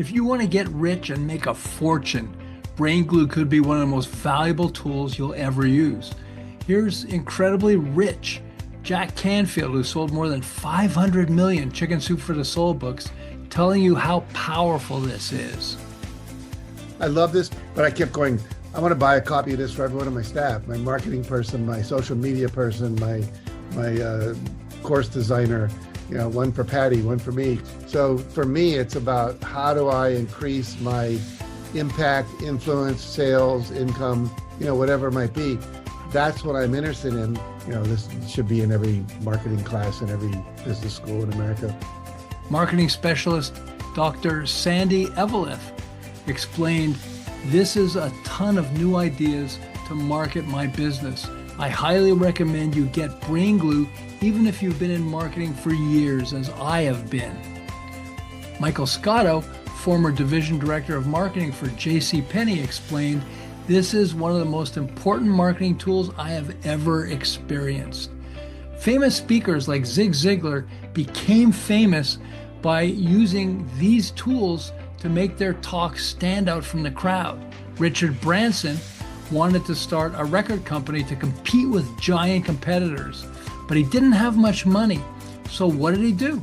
If you want to get rich and make a fortune, brain glue could be one of the most valuable tools you'll ever use. Here's incredibly rich Jack Canfield, who sold more than 500 million Chicken Soup for the Soul books, telling you how powerful this is. I love this, but I kept going, I want to buy a copy of this for everyone on my staff, my marketing person, my social media person, my course designer, one for Patty, one for me. So for me, it's about how do I increase my impact, influence, sales, income, whatever it might be. That's what I'm interested in. This should be in every marketing class in every business school in America. Marketing specialist Dr. Sandy Eveleth explained, "This is a ton of new ideas to market my business. I highly recommend you get brain glue even if you've been in marketing for years, as I have been." Michael Scotto, former division director of marketing for JCPenney, explained, "This is one of the most important marketing tools I have ever experienced." Famous speakers like Zig Ziglar became famous by using these tools to make their talk stand out from the crowd. Richard Branson wanted to start a record company to compete with giant competitors, but he didn't have much money. So what did he do?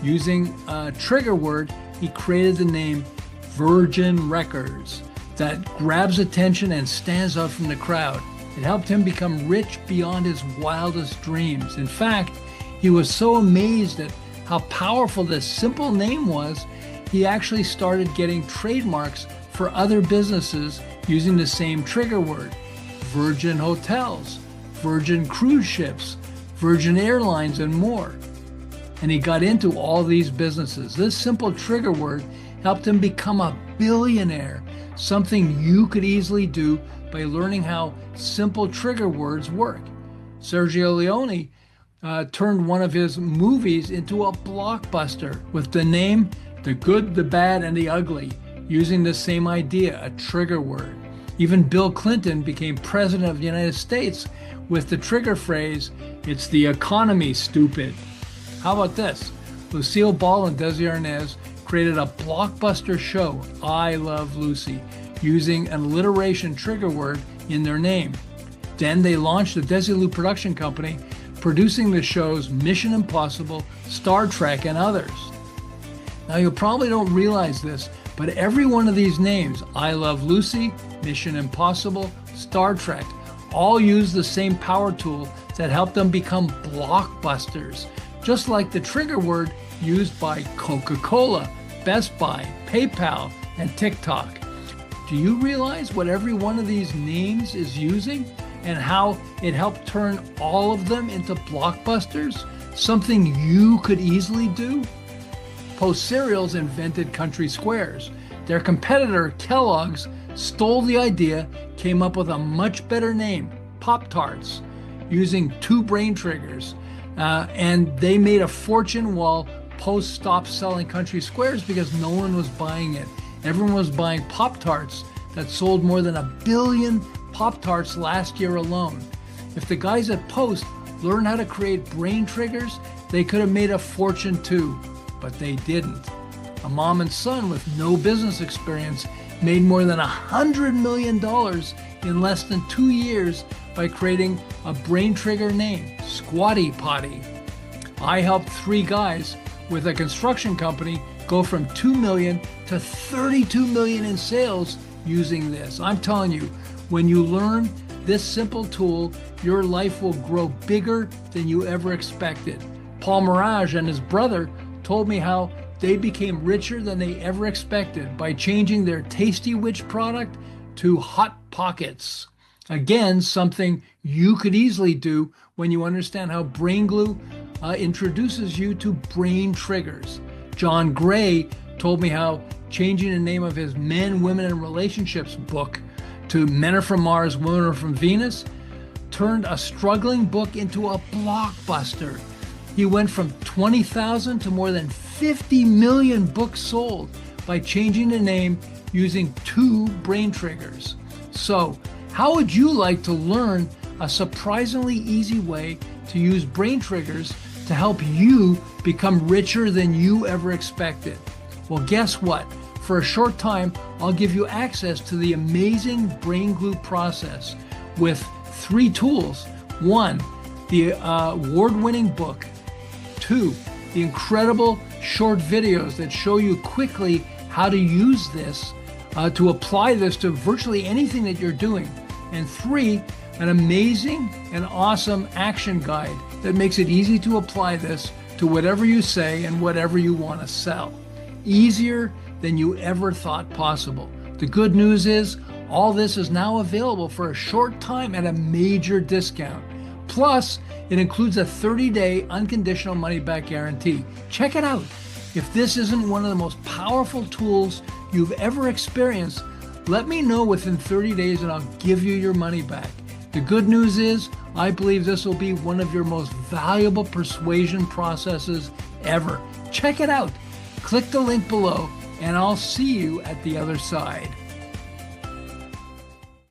Using a trigger word, he created the name Virgin Records that grabs attention and stands out from the crowd. It helped him become rich beyond his wildest dreams. In fact, he was so amazed at how powerful this simple name was, he actually started getting trademarks for other businesses using the same trigger word. Virgin Hotels, Virgin Cruise Ships, Virgin Airlines, and more. And he got into all these businesses. This simple trigger word helped him become a billionaire, something you could easily do by learning how simple trigger words work. Sergio Leone turned one of his movies into a blockbuster with the name The Good, the Bad, and the Ugly, using the same idea, a trigger word. Even Bill Clinton became president of the United States with the trigger phrase, "It's the economy, stupid." How about this? Lucille Ball and Desi Arnaz created a blockbuster show, I Love Lucy, using an alliteration trigger word in their name. Then they launched the Desilu production company, producing the shows Mission Impossible, Star Trek, and others. Now, you probably don't realize this, but every one of these names, I Love Lucy, Mission Impossible, Star Trek, all use the same power tool that helped them become blockbusters, just like the trigger word used by Coca-Cola, Best Buy, PayPal, and TikTok. Do you realize what every one of these names is using and how it helped turn all of them into blockbusters? Something you could easily do? Post Cereals invented country squares. Their competitor, Kellogg's, stole the idea, came up with a much better name, Pop-Tarts, using two brain triggers. And they made a fortune while Post stopped selling country squares because no one was buying it. Everyone was buying Pop-Tarts that sold more than 1 billion Pop-Tarts last year alone. If the guys at Post learned how to create brain triggers, they could have made a fortune too, but they didn't. A mom and son with no business experience made more than $100 million in less than 2 years by creating a brain trigger name, Squatty Potty. I helped 3 guys with a construction company go from 2 million to 32 million in sales using this. I'm telling you, when you learn this simple tool, your life will grow bigger than you ever expected. Paul Mirage and his brother told me how they became richer than they ever expected by changing their Tasty Witch product to Hot Pockets. Again, something you could easily do when you understand how brain glue introduces you to brain triggers. John Gray told me how changing the name of his Men, Women, and Relationships book to Men Are From Mars, Women Are From Venus turned a struggling book into a blockbuster. He went from 20,000 to more than 50 million books sold by changing the name using 2 brain triggers. So, how would you like to learn a surprisingly easy way to use brain triggers to help you become richer than you ever expected? Well, guess what? for a short time, I'll give you access to the amazing brain glue process with 3 tools. 1, the award-winning book. 2, the incredible short videos that show you quickly how to use this, to apply this to virtually anything that you're doing. And 3, an amazing and awesome action guide that makes it easy to apply this to whatever you say and whatever you want to sell. Easier than you ever thought possible. The good news is all this is now available for a short time at a major discount. Plus, it includes a 30-day unconditional money-back guarantee. Check it out. If this isn't one of the most powerful tools you've ever experienced, let me know within 30 days and I'll give you your money back. The good news is, I believe this will be one of your most valuable persuasion processes ever. Check it out. Click the link below and I'll see you at the other side.